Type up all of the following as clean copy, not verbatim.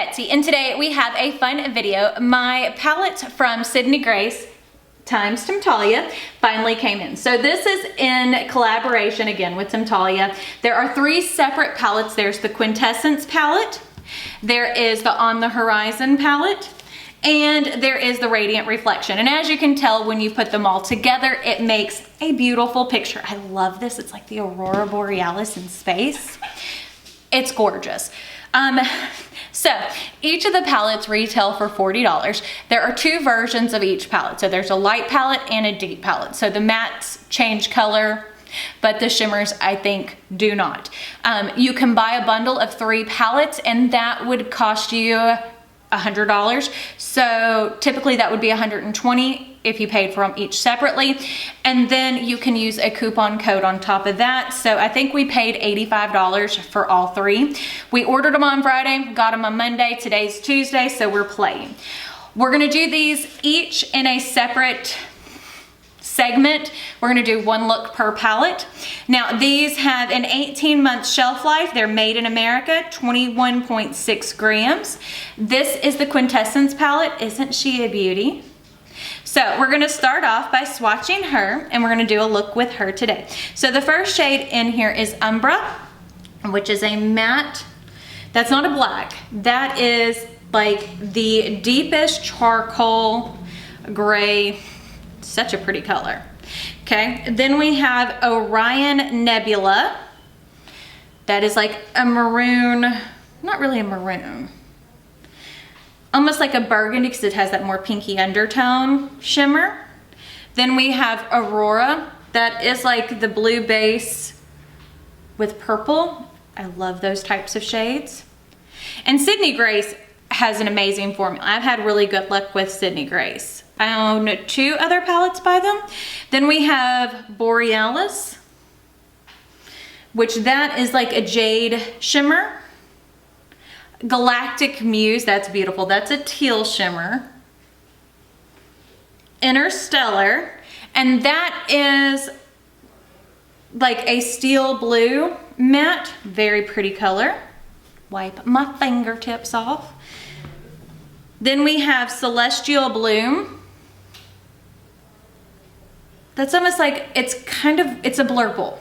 Betsy, and today we have a fun video. My palette from Sydney Grace times Temptalia finally came in. So this is in collaboration again with Temptalia. There are 3 separate palettes. There's the Quintessence palette, there is the On the Horizon palette, and there is the Radiant Reflection. And as you can tell, when you put them all together, it makes a beautiful picture. I love this. It's like the Aurora Borealis in space. It's gorgeous. So each of the palettes retail for $40. There are 2 versions of each palette. So there's a light palette and a deep palette. So the mattes change color, but the shimmers, I think, do not. You can buy a bundle of 3 palettes and that would cost you $100. So typically that would be $120 if you paid for them each separately. And then you can use a coupon code on top of that. So I think we paid $85 for all 3. We ordered them on Friday, got them on Monday. Today's Tuesday, so we're playing. We're gonna do these each in a separate segment. We're gonna do 1 look per palette. Now these have an 18-month shelf life. They're made in America, 21.6 grams. This is the Quintessence palette. Isn't she a beauty? So we're gonna start off by swatching her and we're gonna do a look with her today. So the first shade in here is Umbra, which is a matte. That's not a black. That is like the deepest charcoal gray. Such a pretty color. Okay, then we have Orion Nebula. That is like a maroon, not really a maroon, almost like a burgundy because it has that more pinky undertone shimmer. Then we have Aurora. That is like the blue base with purple. I love those types of shades. And Sydney Grace has an amazing formula. I've had really good luck with Sydney Grace. I own 2 other palettes by them. Then we have Borealis, which that is like a jade shimmer. Galactic Muse, that's beautiful. That's a teal shimmer. Interstellar, and that is like a steel blue matte. Very pretty color. Wipe my fingertips off. Then we have Celestial Bloom. That's almost like, it's a blurple.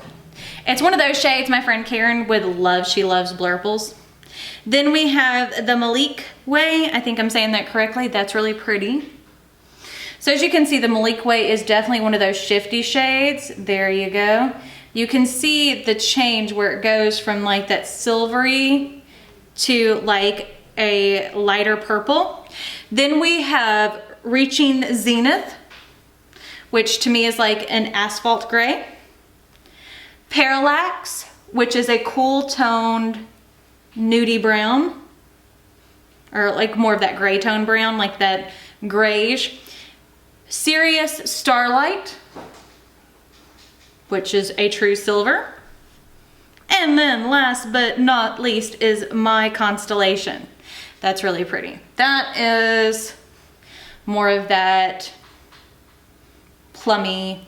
It's one of those shades my friend Karen would love. She loves blurples. Then we have the Malik Way. I think I'm saying that correctly. That's really pretty. So as you can see, the Malik Way is definitely one of those shifty shades. There you go. You can see the change where it goes from like that silvery to like a lighter purple. Then we have Reaching Zenith, which to me is like an asphalt gray. Parallax, which is a cool toned nudie brown, or like more of that gray tone brown, like that grayish. Sirius Starlight, which is a true silver. And then last but not least is My Constellation. That's really pretty. That is more of that plummy,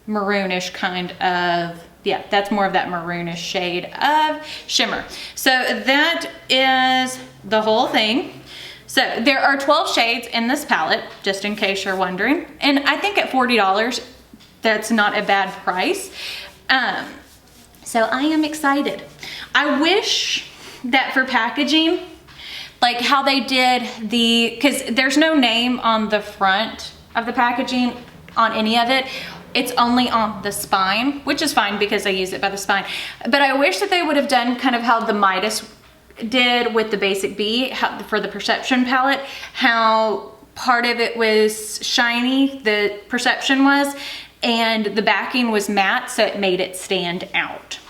maroonish kind of, yeah, that's more of that maroonish shade of shimmer. So that is the whole thing. So there are 12 shades in this palette, just in case you're wondering. And I think at $40, that's not a bad price. So I am excited. I wish that for packaging, like how they did because there's no name on the front of the packaging on any of it. It's only on the spine, which is fine because I use it by the spine. But I wish that they would have done kind of how the Midas did with the Basic B for the Perception palette, how part of it was shiny, the Perception was, and the backing was matte, so it made it stand out.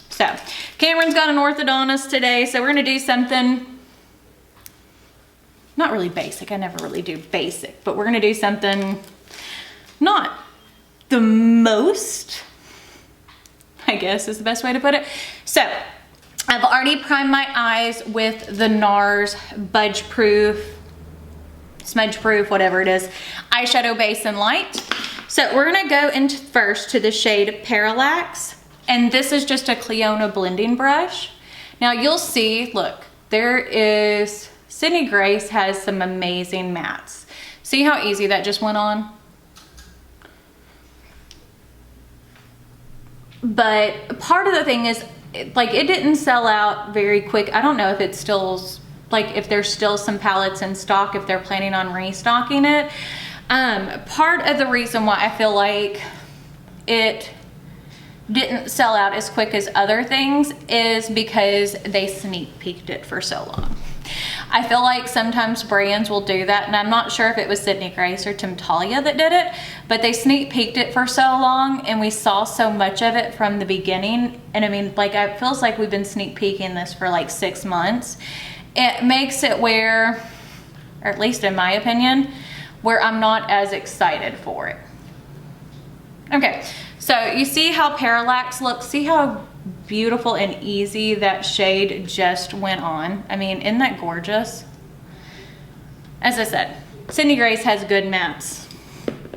So Cameron's got an orthodontist today, so we're gonna do something not really basic. I never really do basic, but we're gonna do something not the most, I guess is the best way to put it. So I've already primed my eyes with the NARS Budge Proof, Smudge Proof, whatever it is, eyeshadow base and light. So we're gonna go into first to the shade Parallax, and this is just a Cliona blending brush. Now you'll see, look, Sydney Grace has some amazing mattes. See how easy that just went on? But part of the thing is, like, it didn't sell out very quick. I don't know if it's still, like, if there's still some palettes in stock, if they're planning on restocking it. Part of the reason why I feel like it didn't sell out as quick as other things is because they sneak peeked it for so long. I feel like sometimes brands will do that, and I'm not sure if it was Sydney Grace or Temptalia that did it, but they sneak peeked it for so long, and we saw so much of it from the beginning. And I mean, like, it feels like we've been sneak peeking this for like 6 months. It makes it where, or at least in my opinion, where I'm not as excited for it. Okay, so you see how Parallax looks? See how beautiful and easy that shade just went on? I mean, isn't that gorgeous? As I said, Sydney Grace has good mattes,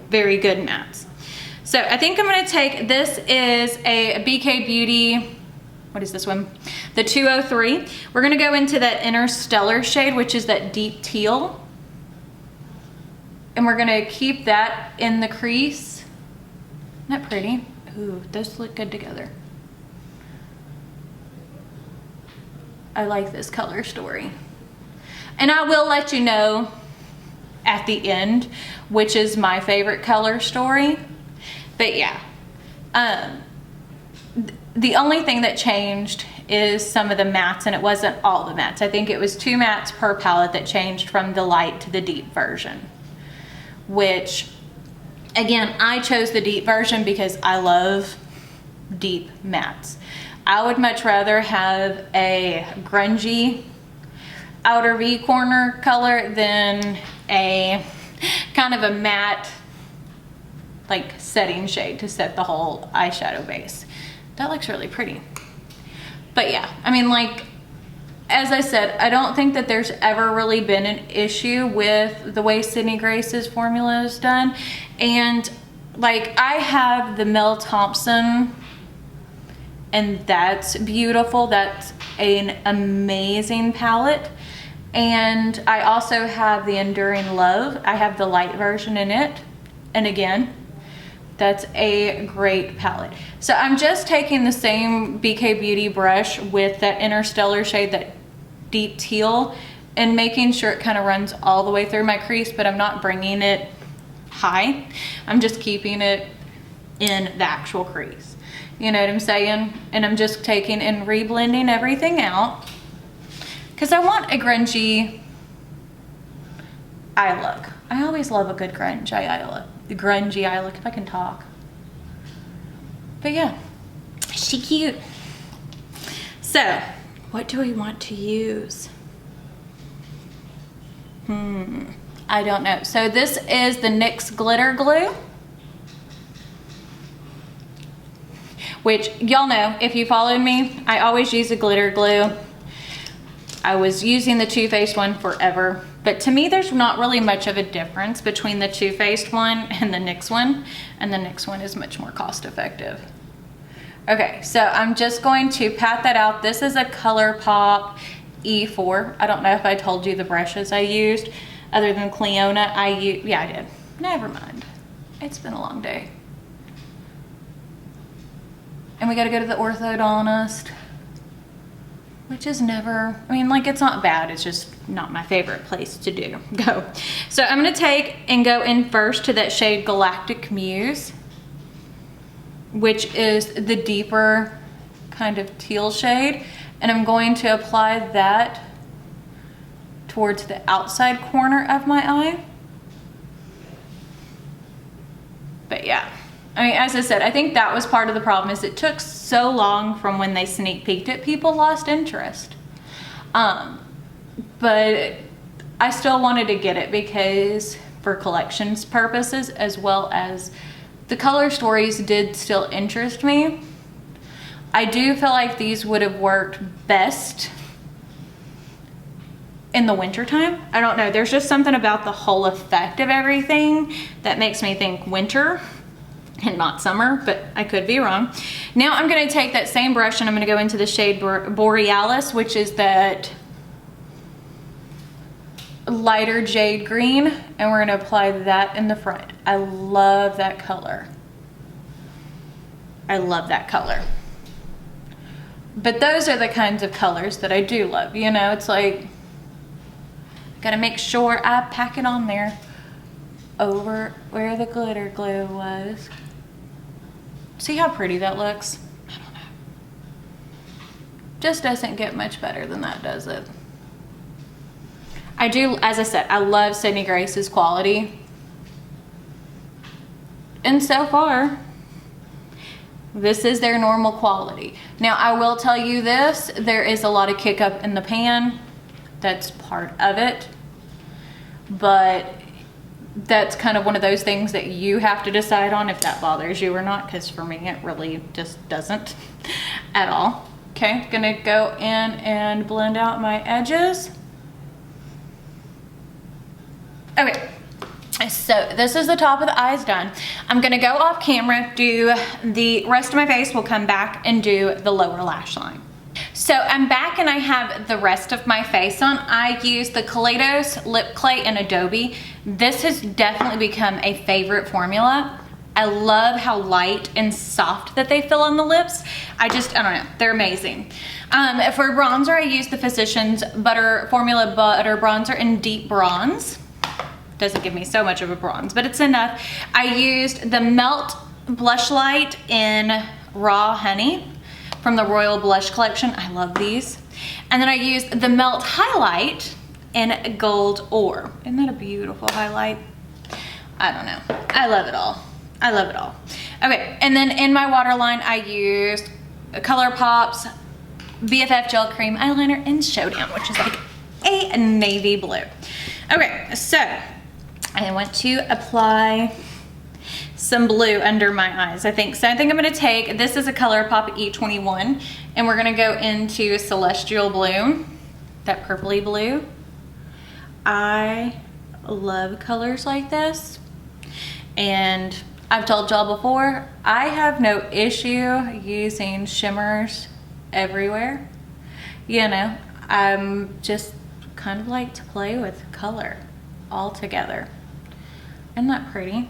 very good mattes. So I think I'm gonna take, this is a BK Beauty, what is this one? The 203. We're gonna go into that Interstellar shade, which is that deep teal. And we're gonna keep that in the crease. Isn't that pretty? Ooh, those look good together. I like this color story. And I will let you know at the end which is my favorite color story. But yeah, the only thing that changed is some of the mattes, and it wasn't all the mattes. I think it was 2 mattes per palette that changed from the light to the deep version, which again, I chose the deep version because I love deep mattes. I would much rather have a grungy outer V corner color than a kind of a matte, like, setting shade to set the whole eyeshadow base. That looks really pretty. But yeah, I mean, like, as I said, I don't think that there's ever really been an issue with the way Sydney Grace's formula is done. And like, I have the Mel Thompson, and that's beautiful. That's an amazing palette. And I also have the Enduring Love. I have the light version in it. And again, that's a great palette. So I'm just taking the same BK Beauty brush with that Interstellar shade, that deep teal, and making sure it kind of runs all the way through my crease, but I'm not bringing it high. I'm just keeping it in the actual crease. You know what I'm saying? And I'm just taking and reblending everything out because I want a grungy eye look. I always love a good grungy eye look. The grungy eye look, if I can talk. But yeah, she cute. So, what do we want to use? I don't know. So this is the NYX Glitter Glue, which y'all know, if you followed me, I always use a glitter glue. I was using the Too Faced one forever, but to me there's not really much of a difference between the Too Faced one and the NYX one, and the NYX one is much more cost effective. Okay, so I'm just going to pat that out. This is a ColourPop E4. I don't know if I told you the brushes I used, other than Cleona. Yeah, I did. Never mind. It's been a long day. And we gotta go to the orthodontist, which is never, I mean, like, it's not bad, it's just not my favorite place to go. So I'm gonna take and go in first to that shade Galactic Muse, which is the deeper kind of teal shade, and I'm going to apply that towards the outside corner of my eye. But yeah, I mean, as I said, I think that was part of the problem, is it took so long from when they sneak peeked it, people lost interest. But I still wanted to get it because for collections purposes, as well as the color stories did still interest me. I do feel like these would have worked best in the winter time. I don't know, there's just something about the whole effect of everything that makes me think winter and not summer, but I could be wrong. Now I'm gonna take that same brush and I'm gonna go into the shade Borealis, which is that lighter jade green, and we're gonna apply that in the front. I love that color. I love that color. But those are the kinds of colors that I do love, you know? It's like, gotta make sure I pack it on there over where the glitter glue was. See how pretty that looks? I don't know. Just doesn't get much better than that, does it? I do, as I said, I love Sydney Grace's quality. And so far, this is their normal quality. Now, I will tell you this, there is a lot of kick up in the pan. That's part of it. But that's kind of one of those things that you have to decide on if that bothers you or not, because for me, it really just doesn't at all. Okay, gonna go in and blend out my edges. Okay. So this is the top of the eyes done. I'm gonna go off camera, do the rest of my face. We'll come back and do the lower lash line. So I'm back and I have the rest of my face on. I used the Kaleidos Lip Clay in Adobe. This has definitely become a favorite formula. I love how light and soft that they feel on the lips. I don't know, they're amazing. For bronzer, I used the Physicians Formula Butter Bronzer in Deep Bronze. Doesn't give me so much of a bronze, but it's enough. I used the Melt Blush Light in Raw Honey from the Royal Blush Collection. I love these. And then I used the Melt Highlight in Gold Ore. Isn't that a beautiful highlight? I don't know. I love it all. I love it all. Okay, and then in my waterline, I used ColourPop's BFF Gel Cream Eyeliner in Showdown, which is like a navy blue. Okay, so I want to apply some blue under my eyes, I think. So I think I'm gonna take, this is a ColourPop E21, and we're gonna go into Celestial Blue, that purpley blue. I love colors like this, and I've told y'all before, I have no issue using shimmers everywhere. You know, I'm just kind of like to play with color all together. Isn't that pretty?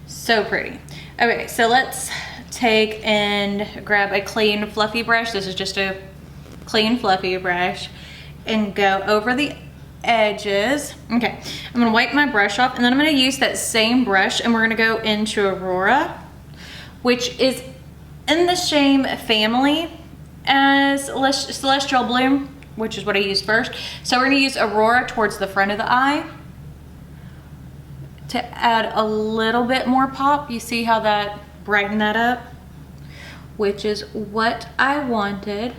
So pretty. Okay, so let's take and grab a clean fluffy brush. This is just a clean fluffy brush, and go over the edges. Okay, I'm gonna wipe my brush off, and then I'm gonna use that same brush, and we're gonna go into Aurora, which is in the same family as Celestial Blue, which is what I used first. So we're gonna use Aurora towards the front of the eye to add a little bit more pop. You see how that brightened that up? Which is what I wanted.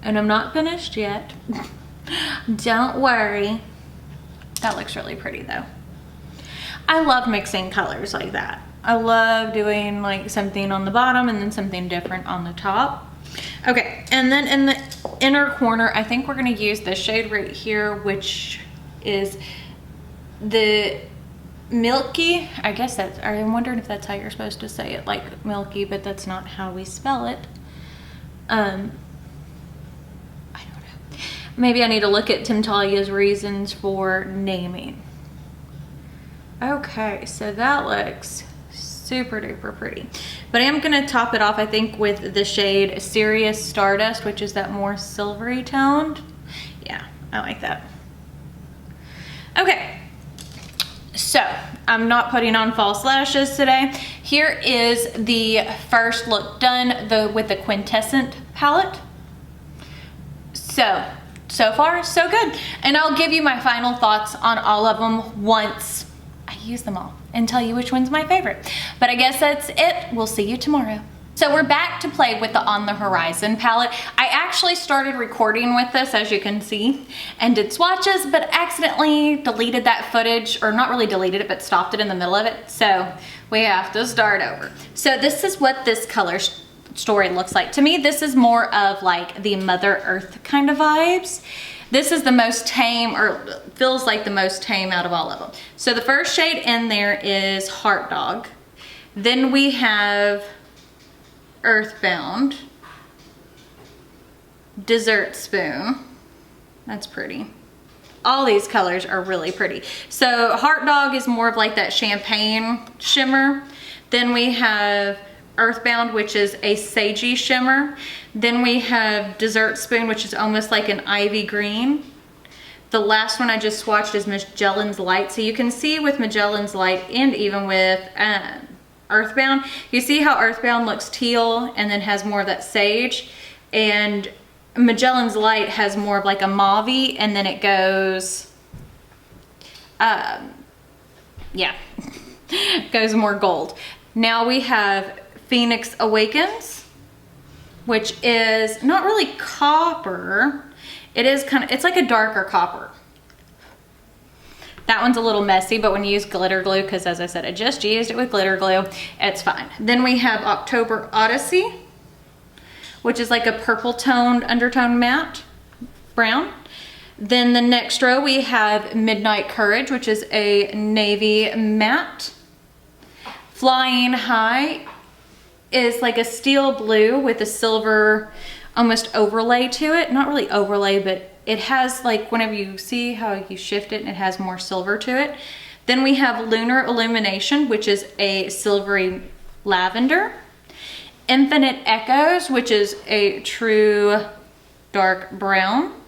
And I'm not finished yet. Don't worry. That looks really pretty though. I love mixing colors like that. I love doing like something on the bottom and then something different on the top. Okay, and then in the inner corner, I think we're gonna use this shade right here, which is the Milky, I guess that's, I'm wondering if that's how you're supposed to say it, like milky, but that's not how we spell it. I don't know. Maybe I need to look at Temptalia's reasons for naming. Okay, so that looks super duper pretty. But I am gonna top it off, I think, with the shade Serious Stardust, which is that more silvery toned. Yeah, I like that. Okay. So, I'm not putting on false lashes today. Here is the first look done with the Quintessent palette. So far, so good. And I'll give you my final thoughts on all of them once I use them all and tell you which one's my favorite. But I guess that's it. We'll see you tomorrow. So we're back to play with the On the Horizon palette. I actually started recording with this, as you can see, and did swatches, but accidentally deleted that footage, or not really deleted it, but stopped it in the middle of it. So we have to start over. So this is what this color story looks like. To me, this is more of like the Mother Earth kind of vibes. This is the most tame, or feels like the most tame out of all of them. So the first shade in there is Heart Dog. Then we have Earthbound, Dessert Spoon, that's pretty. all these colors are really pretty. So Heart Dog is more of like that champagne shimmer. Then we have Earthbound, which is a sagey shimmer. Then we have Dessert Spoon, which is almost like an ivy green. The last one I just swatched is Magellan's Light. So you can see with Magellan's Light and even with Earthbound, you see how Earthbound looks teal and then has more of that sage, and Magellan's Light has more of like a mauve-y, and then it goes, yeah, goes more gold. Now we have Phoenix Awakens, which is not really copper. It is kind of, it's like a darker copper. That one's a little messy, but when you use glitter glue, because as I said, I just used it with glitter glue, it's fine. Then we have October Odyssey, which is like a purple toned undertone matte brown. Then the next row we have Midnight Courage, which is a navy matte. Flying High is like a steel blue with a silver almost overlay to it. Not really overlay, but it has like, whenever you see how you shift it, it has more silver to it. Then we have Lunar Illumination, which is a silvery lavender. Infinite Echoes, which is a true dark brown,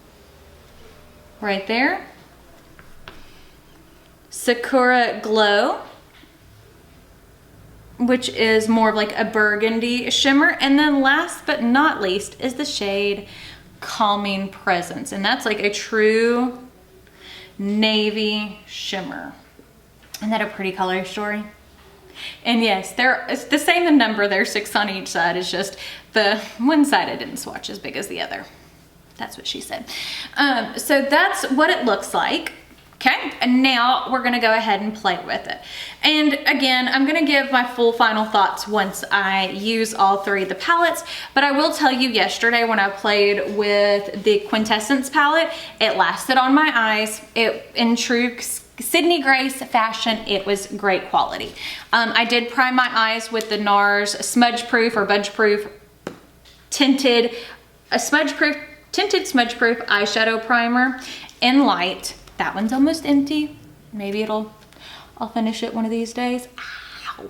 right there. Sakura Glow, which is more of like a burgundy shimmer. And then last but not least is the shade Calming Presence, and that's like a true navy shimmer. Isn't that a pretty color story? And yes, it's the same in number. There's 6 on each side. It's just the one side I didn't swatch as big as the other. That's what she said. So that's what it looks like. Okay, and now we're gonna go ahead and play with it. And again, I'm gonna give my full final thoughts once I use all 3 of the palettes, but I will tell you yesterday when I played with the Quintessence palette, it lasted on my eyes. In true Sydney Grace fashion, it was great quality. I did prime my eyes with the NARS Smudge Proof or Budge Proof tinted smudge proof eyeshadow primer in light. That one's almost empty. Maybe I'll finish it one of these days. Ow.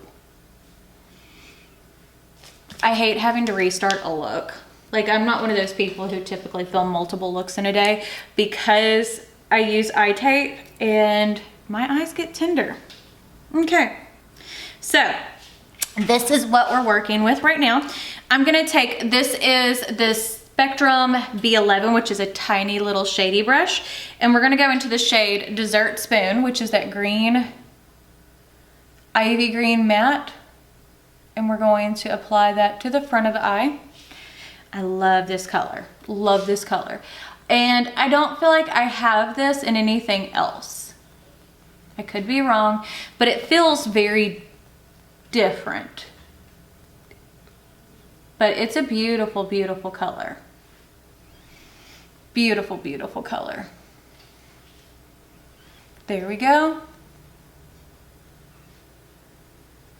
I hate having to restart a look. Like, I'm not one of those people who typically film multiple looks in a day because I use eye tape and my eyes get tender. Okay, so this is what we're working with right now. I'm gonna take, this is this Spectrum B11, which is a tiny little shady brush, and we're gonna go into the shade Dessert Spoon, which is that green, ivy green matte, and we're going to apply that to the front of the eye. I love this color, love this color. And I don't feel like I have this in anything else. I could be wrong, but it feels very different. But it's a beautiful, beautiful color. Beautiful, beautiful color. There we go.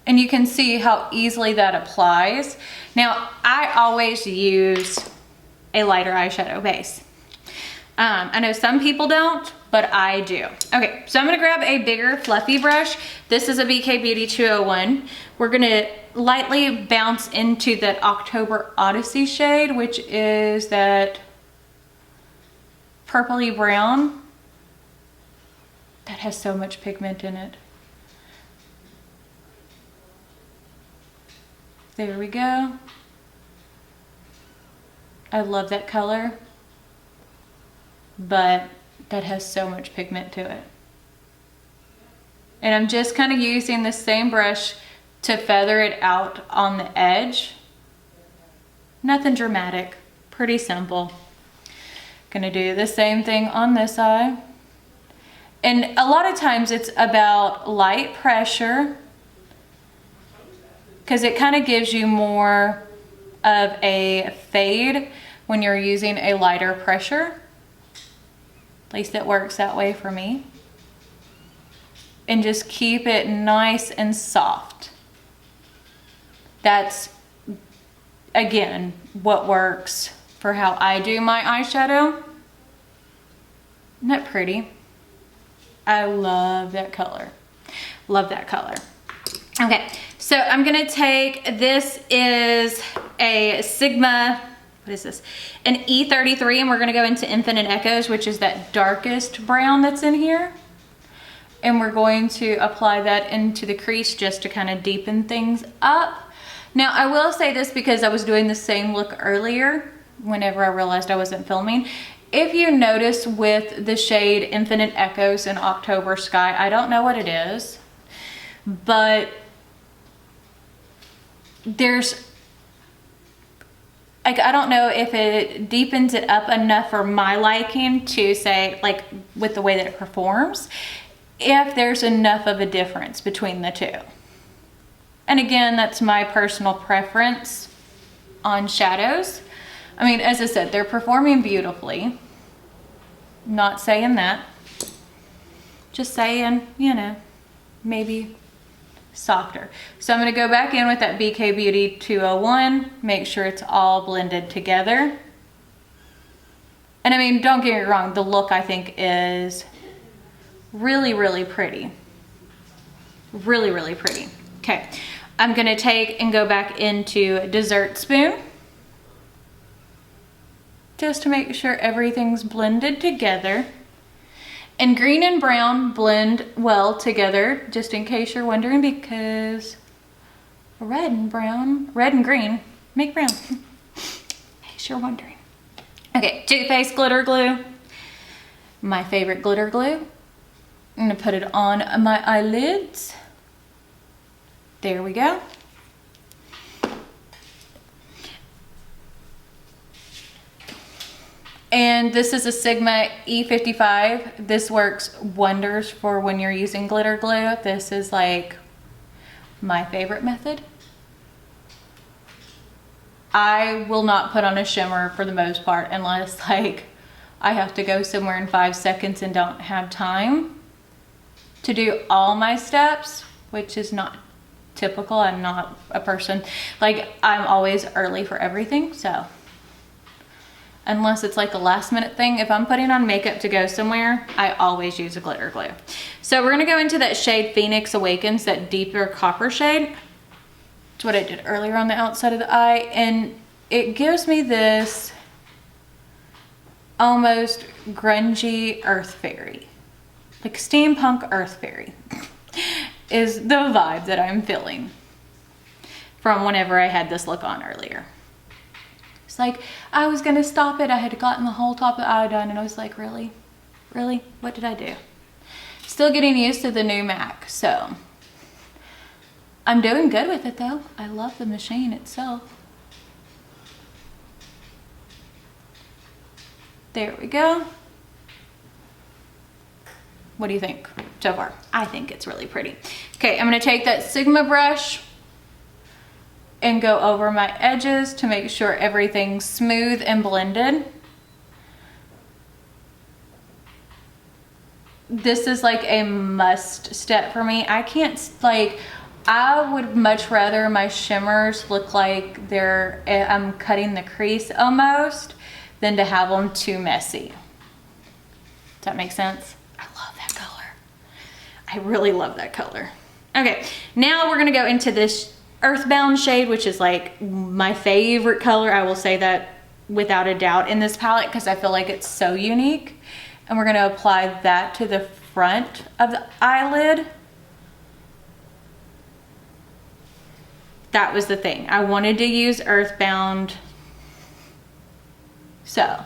And you can see how easily that applies. Now, I always use a lighter eyeshadow base. I know some people don't, but I do. Okay, so I'm gonna grab a bigger fluffy brush. This is a BK Beauty 201. We're gonna lightly bounce into that October Odyssey shade, which is that purpley brown. That has so much pigment in it. There we go. I love that color, but that has so much pigment to it. And I'm just kind of using the same brush to feather it out on the edge. Nothing dramatic, pretty simple. Gonna do the same thing on this eye. And a lot of times it's about light pressure because it kind of gives you more of a fade when you're using a lighter pressure. At least it works that way for me. And just keep it nice and soft. That's, again, what works for how I do my eyeshadow. Isn't that pretty? I love that color. Love that color. Okay, so I'm gonna take, this is a Sigma, what is this? An E33, and we're gonna go into Infinite Echoes, which is that darkest brown that's in here. And we're going to apply that into the crease just to kind of deepen things up. Now, I will say this because I was doing the same look earlier whenever I realized I wasn't filming. If you notice with the shade Infinite Echoes in October Sky, I don't know what it is, but there's, like, I don't know if it deepens it up enough for my liking to say, like, with the way that it performs, if there's enough of a difference between the two. And again, that's my personal preference on shadows. I mean, as I said, they're performing beautifully. Not saying that. Just saying, you know, maybe softer. So I'm gonna go back in with that BK Beauty 201, make sure it's all blended together. And I mean, don't get me wrong, the look I think is really, really pretty. Really, really pretty. Okay, I'm gonna take and go back into Dessert Spoon just to make sure everything's blended together. And green and brown blend well together, just in case you're wondering, because red and green make brown. In case you're wondering. Okay, Too Faced glitter glue. My favorite glitter glue. I'm gonna put it on my eyelids. There we go. And this is a Sigma E55. This works wonders for when you're using glitter glue. This is like my favorite method. I will not put on a shimmer for the most part unless like I have to go somewhere in 5 seconds and don't have time to do all my steps, which is not typical. I'm not a person, like, I'm always early for everything, so unless it's like a last minute thing, if I'm putting on makeup to go somewhere, I always use a glitter glue. So we're gonna go into that shade Phoenix Awakens, that deeper copper shade. It's what I did earlier on the outside of the eye, and it gives me this almost grungy earth fairy. Like steampunk earth fairy is the vibe that I'm feeling from whenever I had this look on earlier. It's like, I was gonna stop it. I had gotten the whole top of the eye done and I was like, really? Really? What did I do? Still getting used to the new Mac, so. I'm doing good with it though. I love the machine itself. There we go. What do you think so far? I think it's really pretty. Okay, I'm gonna take that Sigma brush and go over my edges to make sure everything's smooth and blended. This is like a must step for me. I can't, like, I would much rather my shimmers look like they're, I'm cutting the crease almost, than to have them too messy. Does that make sense? I love that color. I really love that color. Okay, now we're gonna go into this Earthbound shade, which is like my favorite color. I will say that without a doubt in this palette because I feel like it's so unique. And we're gonna apply that to the front of the eyelid. That was the thing. I wanted to use Earthbound. So,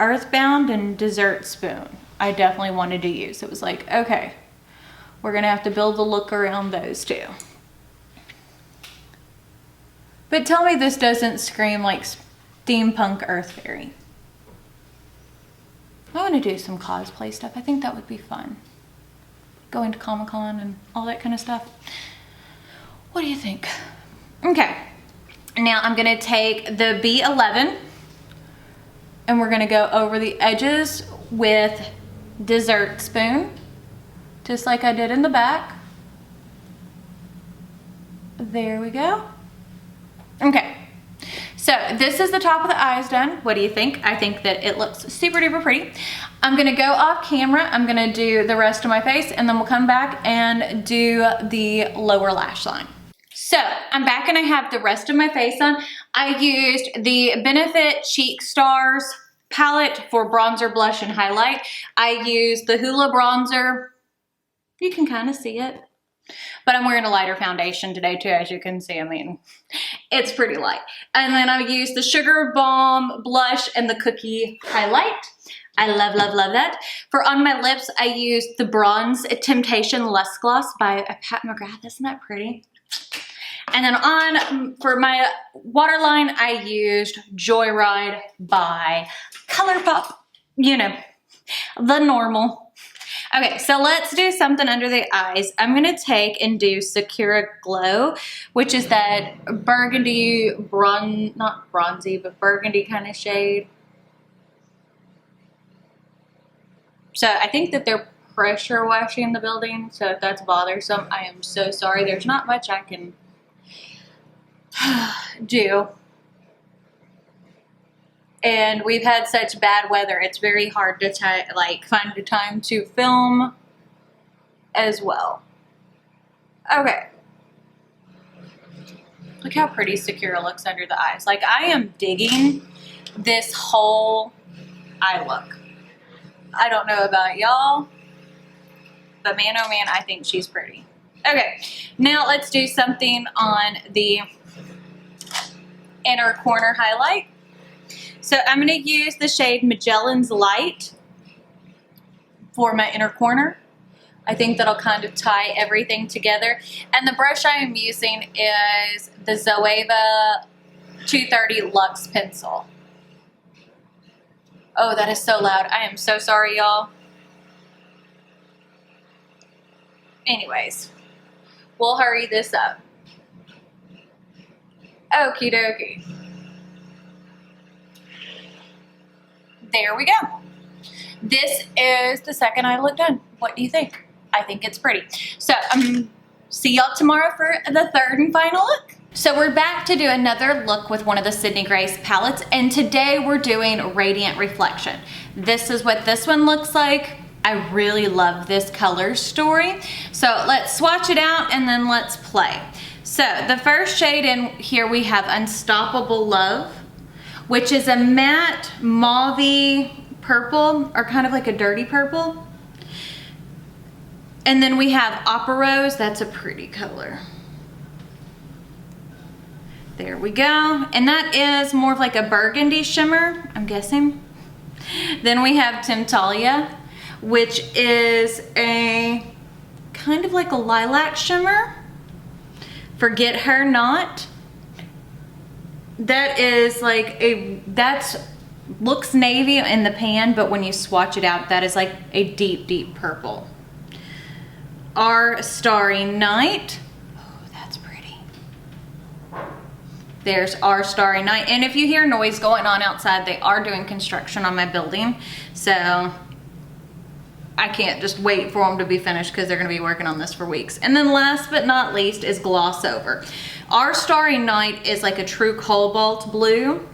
Earthbound and Dessert Spoon, I definitely wanted to use. It was like, okay, we're gonna have to build the look around those two. But tell me this doesn't scream like steampunk earth fairy. I wanna do some cosplay stuff. I think that would be fun. Going to Comic-Con and all that kind of stuff. What do you think? Okay, now I'm gonna take the B11 and we're gonna go over the edges with Dessert Spoon, just like I did in the back. There we go. Okay, So this is the top of the eyes done. What do you think? I think that it looks super duper pretty. I'm gonna go off camera. I'm gonna do the rest of my face and then we'll come back and do the lower lash line. So I'm back and I have the rest of my face on. I used the Benefit Cheek Stars palette for bronzer, blush, and highlight. I used the Hoola bronzer. You can kind of see it. But I'm wearing a lighter foundation today too, as you can see. I mean, it's pretty light. And then I used the Sugar Bomb blush and the Cookie highlight. I love, love, love that. For on my lips, I used the Bronze Temptation Lust Gloss by Pat McGrath. Isn't that pretty? And then for my waterline, I used Joyride by ColourPop. You know, the normal. Okay, so let's do something under the eyes. I'm gonna take and do Sakura Glow, which is that burgundy, not bronzy, but burgundy kind of shade. So I think that they're pressure washing the building, so if that's bothersome, I am so sorry. There's not much I can do. And we've had such bad weather, it's very hard to find the time to film as well. Okay. Look how pretty Sakura looks under the eyes. Like, I am digging this whole eye look. I don't know about y'all, but man, oh man, I think she's pretty. Okay, now let's do something on the inner corner highlight. So I'm going to use the shade Magellan's Light for my inner corner. I think that'll kind of tie everything together. And the brush I am using is the Zoeva 230 Luxe Pencil. Oh, that is so loud. I am so sorry, y'all. Anyways, we'll hurry this up. Okie dokie. There we go. This is the second eye look done. What do you think? I think it's pretty. So see y'all tomorrow for the third and final look. So we're back to do another look with one of the Sydney Grace palettes, and today we're doing Radiant Reflection. This is what this one looks like. I really love this color story. So let's swatch it out and then let's play. So the first shade in here we have Unstoppable Love, which is a matte mauve purple, or kind of like a dirty purple. And then we have Opera Rose. That's a pretty color. There we go. And that is more of like a burgundy shimmer, I'm guessing. Then we have Temptalia, which is a kind of like a lilac shimmer. Forget Her Not. That is like looks navy in the pan, but when you swatch it out, that is like a deep, deep purple. Our Starry Night. Oh, that's pretty. There's Our Starry Night. And if you hear noise going on outside, they are doing construction on my building. So I can't just wait for them to be finished because they're going to be working on this for weeks. And then last but not least is Gloss Over. Our Starry Night is like a true cobalt blue,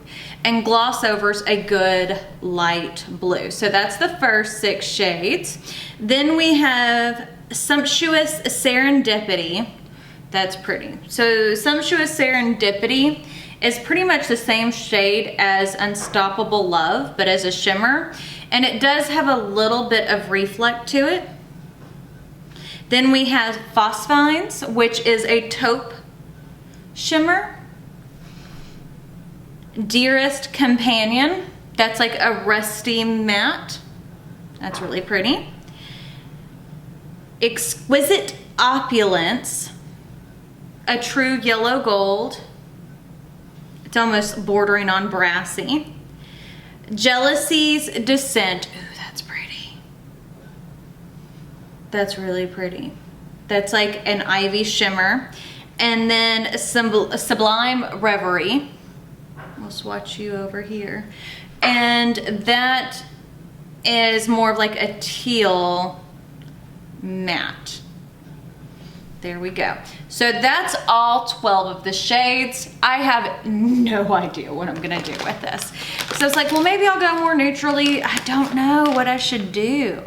and Gloss Over's a good light blue. So that's the first 6 shades. Then we have Sumptuous Serendipity. That's pretty. So Sumptuous Serendipity is pretty much the same shade as Unstoppable Love, but as a shimmer. And it does have a little bit of reflect to it. Then we have Phosphines, which is a taupe shimmer. Dearest Companion, that's like a rusty matte. That's really pretty. Exquisite Opulence, a true yellow gold. It's almost bordering on brassy. Jealousy's Descent. Ooh, that's pretty. That's really pretty. That's like an ivy shimmer. And then Sublime Reverie. I'll swatch you over here. And that is more of like a teal matte. There we go. So that's all 12 of the shades. I have no idea what I'm gonna do with this. So it's like, well, maybe I'll go more neutrally. I don't know what I should do.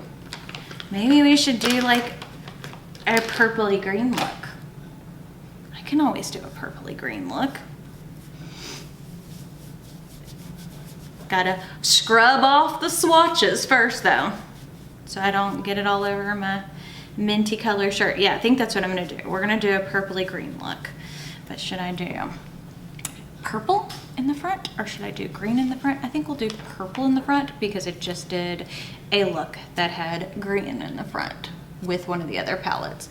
Maybe we should do like a purpley green look. I can always do a purpley green look. Gotta scrub off the swatches first though, so I don't get it all over my minty color shirt. Yeah, I think that's what I'm gonna do. We're gonna do a purpley green look. But should I do purple in the front or should I do green in the front? I think we'll do purple in the front because it just did a look that had green in the front with one of the other palettes.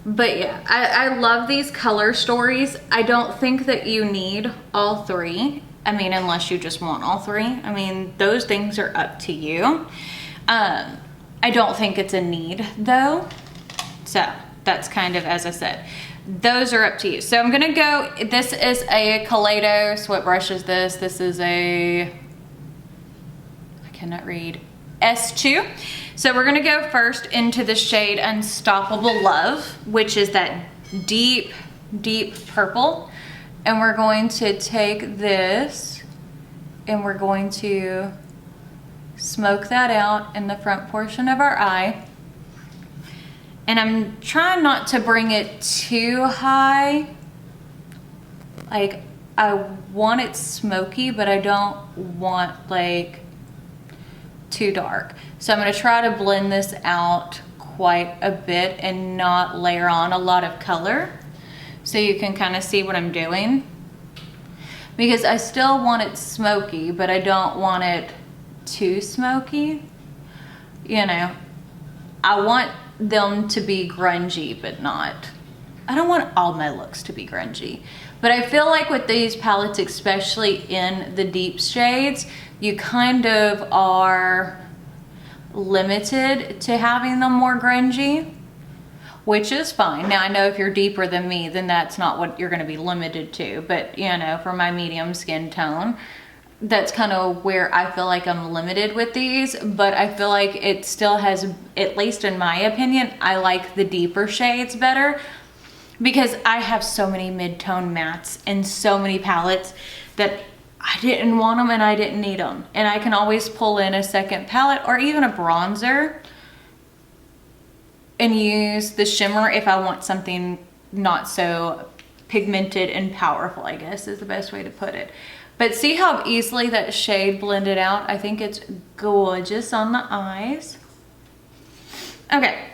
But yeah, I love these color stories. I don't think that you need all three. I mean, unless you just want all three. I mean, those things are up to you. I don't think it's a need though. So that's kind of, as I said, those are up to you. So I'm gonna go, this is a Kaleidos. What brush is this? This is a, I cannot read, S2. So we're gonna go first into the shade Unstoppable Love, which is that deep, deep purple. And we're going to take this and we're going to smoke that out in the front portion of our eye. And I'm trying not to bring it too high. Like, I want it smoky, but I don't want like too dark. So I'm gonna try to blend this out quite a bit and not layer on a lot of color, so you can kind of see what I'm doing. Because I still want it smoky, but I don't want it too smoky. You know, I want them to be grungy, but not, I don't want all my looks to be grungy. But I feel like with these palettes, especially in the deep shades, you kind of are limited to having them more grungy, which is fine. Now I know if you're deeper than me, then that's not what you're gonna be limited to, but you know, for my medium skin tone, that's kind of where I feel like I'm limited with these. But I feel like it still has, at least in my opinion, I like the deeper shades better because I have so many mid-tone mattes and so many palettes that I didn't want them and I didn't need them. And I can always pull in a second palette or even a bronzer and use the shimmer if I want something not so pigmented and powerful, I guess is the best way to put it. But see how easily that shade blended out? I think it's gorgeous on the eyes. Okay,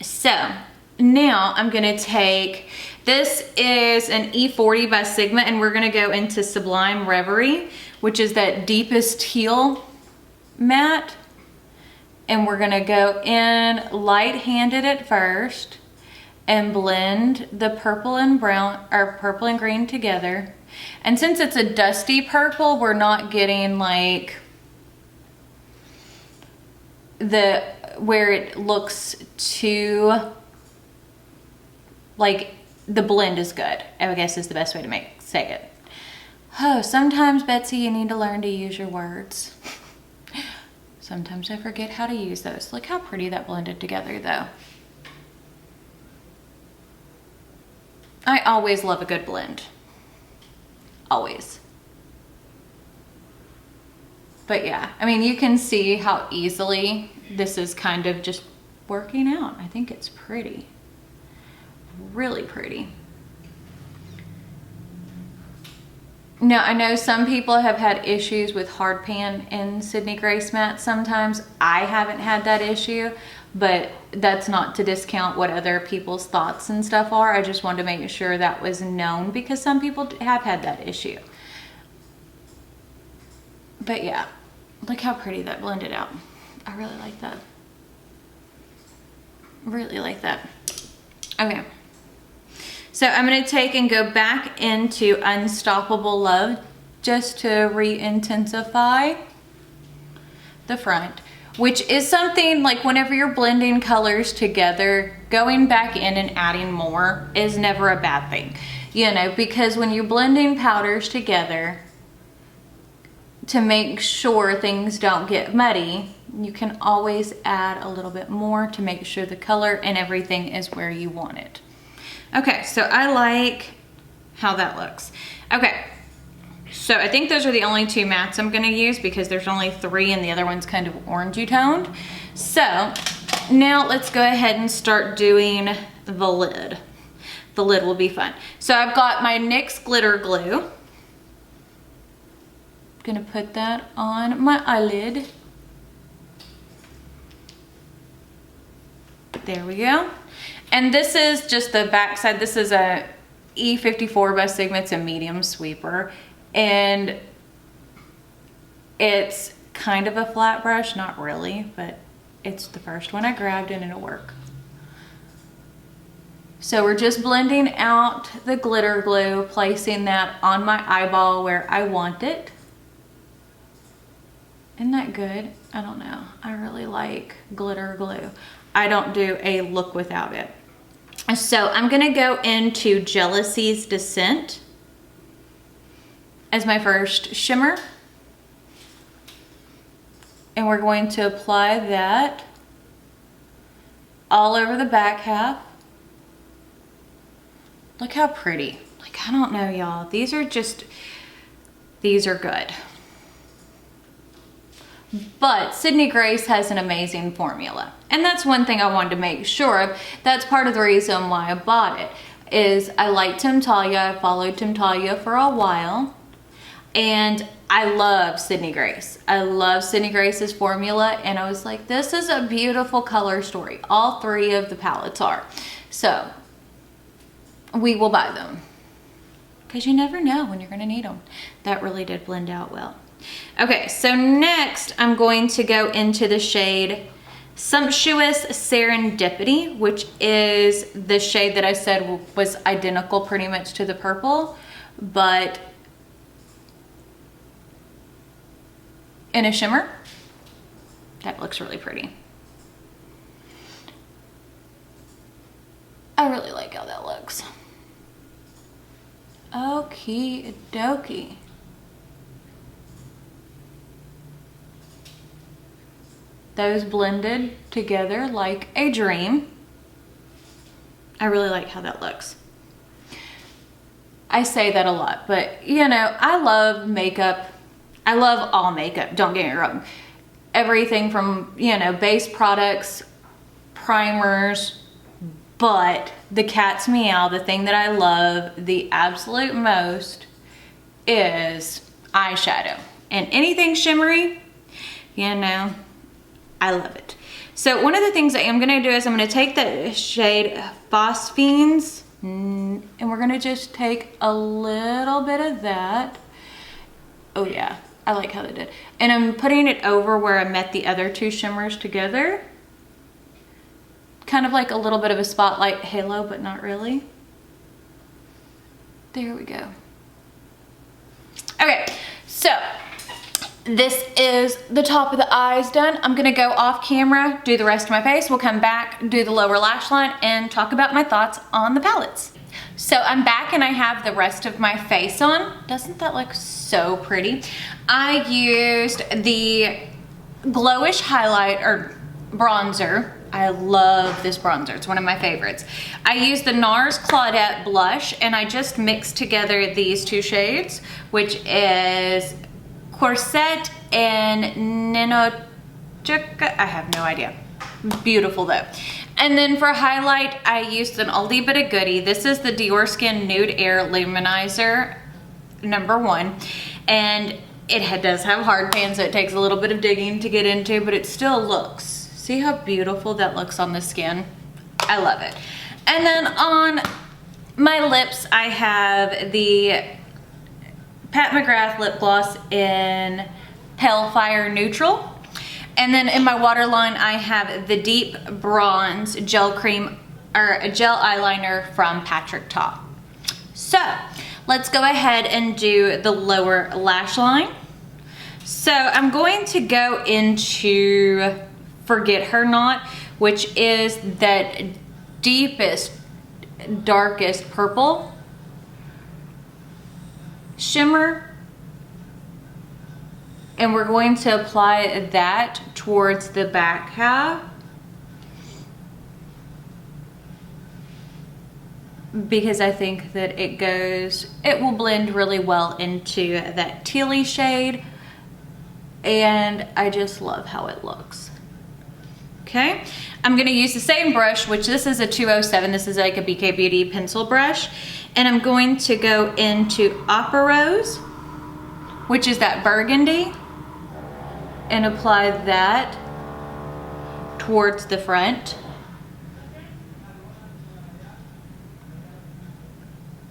so now I'm gonna take, this is an E40 by Sigma, and we're gonna go into Sublime Reverie, which is that deepest teal matte. And we're gonna go in light-handed at first and blend the purple and brown, or purple and green together. And since it's a dusty purple, we're not getting like the, where it looks too, like the blend is good, I guess is the best way to say it. Oh, sometimes, Betsy, you need to learn to use your words. Sometimes I forget how to use those. Look how pretty that blended together though. I always love a good blend. Always. But yeah, I mean, you can see how easily this is kind of just working out. I think it's pretty. Really pretty. Now, I know some people have had issues with hard pan in Sydney Grace matte sometimes. I haven't had that issue, but that's not to discount what other people's thoughts and stuff are. I just wanted to make sure that was known because some people have had that issue. But yeah, look how pretty that blended out. I really like that. Really like that. Okay. So I'm gonna take and go back into Unstoppable Love just to re-intensify the front, which is something like whenever you're blending colors together, going back in and adding more is never a bad thing, you know, because when you're blending powders together to make sure things don't get muddy, You can always add a little bit more to make sure the color and everything is where you want it. Okay, so I like how that looks. Okay, so I think those are the only two mattes I'm gonna use because there's only 3 and the other one's kind of orangey toned. So now let's go ahead and start doing the lid. The lid will be fun. So I've got my NYX glitter glue. Gonna put that on my eyelid. There we go. And this is just the back side. This is a E54 by Sigma. It's a medium sweeper. And it's kind of a flat brush, not really, but it's the first one I grabbed and it'll work. So we're just blending out the glitter glue, placing that on my eyeball where I want it. Isn't that good? I don't know. I really like glitter glue. I don't do a look without it. So I'm gonna go into Jealousy's Descent as my first shimmer. And we're going to apply that all over the back half. Look how pretty. Like, I don't know, y'all. These are good. But Sydney Grace has an amazing formula. And that's one thing I wanted to make sure of. That's part of the reason why I bought it, is I like Temptalia. I followed Temptalia for a while. And I love Sydney Grace. I love Sydney Grace's formula. And I was like, this is a beautiful color story. All 3 of the palettes are. So we will buy them. Because you never know when you're going to need them. That really did blend out well. Okay, so next I'm going to go into the shade Sumptuous Serendipity, which is the shade that I said was identical pretty much to the purple, but in a shimmer. That looks really pretty. I really like how that looks. Okie dokie. Those blended together like a dream. I really like how that looks. I say that a lot, but you know, I love makeup. I love all makeup, don't get me wrong. Everything from, you know, base products, primers, but the cat's meow, the thing that I love the absolute most is eyeshadow. And anything shimmery, you know, I love it. So one of the things I am gonna do is I'm gonna take the shade Phosphines and we're gonna just take a little bit of that. Oh yeah, I like how they did. And I'm putting it over where I met the other 2 shimmers together. Kind of like a little bit of a spotlight halo, but not really. There we go. Okay, so this is the top of the eyes done. I'm gonna go off camera, do the rest of my face. We'll come back, do the lower lash line, and talk about my thoughts on the palettes. So I'm back and I have the rest of my face on. Doesn't that look so pretty? I used the Glowish highlight or bronzer. I love this bronzer. It's one of my favorites. I used the NARS Claudette blush and I just mixed together these 2 shades, which is Corset and Nenochka. I have no idea. Beautiful though. And then for highlight, I used an oldie but a goodie. This is the Dior Skin Nude Air Luminizer #1. And it does have hard pan, so it takes a little bit of digging to get into, but it still looks. See how beautiful that looks on the skin? I love it. And then on my lips, I have the Pat McGrath lip gloss in Pale Fire Neutral. And then in my waterline, I have the Deep Bronze Gel Cream, or a gel eyeliner from Patrick Ta. So let's go ahead and do the lower lash line. So I'm going to go into Forget Her Not, which is that deepest, darkest purple shimmer. And we're going to apply that towards the back half, because I think that it will blend really well into that tealy shade, and I just love how it looks. Okay, I'm gonna use the same brush, which this is a 207. This is like a BK Beauty pencil brush, and I'm going to go into Opera Rose, which is that burgundy, and apply that towards the front.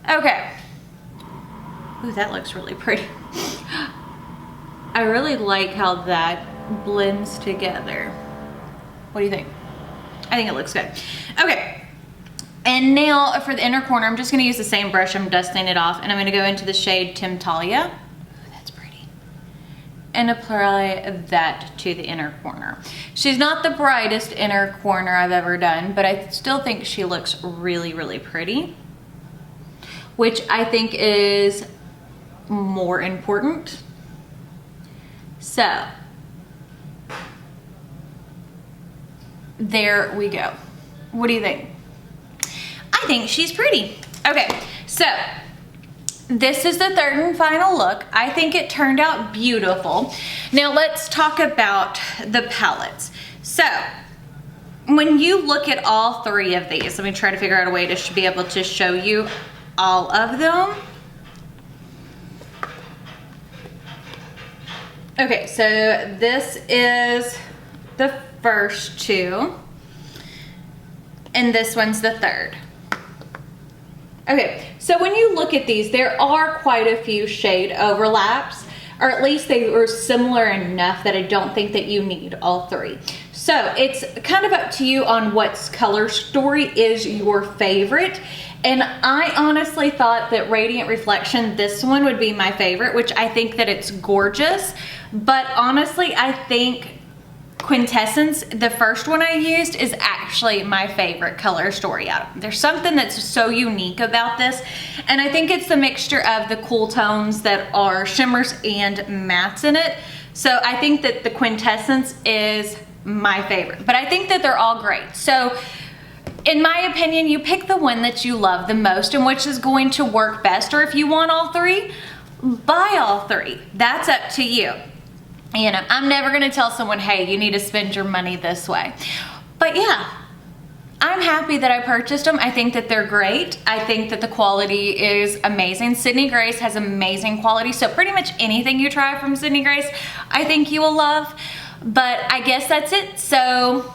Okay. Ooh, that looks really pretty. I really like how that blends together. What do you think? I think it looks good. Okay. And now for the inner corner, I'm just gonna use the same brush. I'm dusting it off, and I'm gonna go into the shade Temptalia. Ooh, that's pretty. And apply that to the inner corner. She's not the brightest inner corner I've ever done, but I still think she looks really, really pretty, which I think is more important. So, there we go. What do you think? I think she's pretty. Okay, so this is the third and final look. I think it turned out beautiful. Now let's talk about the palettes. So, when you look at all three of these, let me try to figure out a way to be able to show you all of them. Okay, so this is the first two, and this one's the third. Okay, so when you look at these, there are quite a few shade overlaps, or at least they were similar enough that I don't think that you need all three. So it's kind of up to you on what color story is your favorite. And I honestly thought that Radiant Reflection, this one would be my favorite, which I think that it's gorgeous. But honestly, I think Quintessence, the first one I used, is actually my favorite color story out of them. There's something that's so unique about this, and I think it's the mixture of the cool tones that are shimmers and mattes in it. So I think that the Quintessence is my favorite, but I think that they're all great. So in my opinion, you pick the one that you love the most and which is going to work best, or if you want all three, buy all three. That's up to you. You know, I'm never gonna tell someone, hey, you need to spend your money this way. But yeah, I'm happy that I purchased them. I think that they're great. I think that the quality is amazing. Sydney Grace has amazing quality, so pretty much anything you try from Sydney Grace, I think you will love. But I guess that's it. So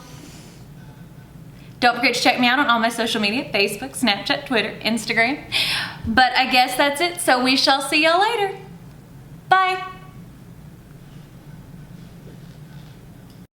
don't forget to check me out on all my social media, Facebook, Snapchat, Twitter, Instagram. But I guess that's it. So we shall see y'all later. Bye.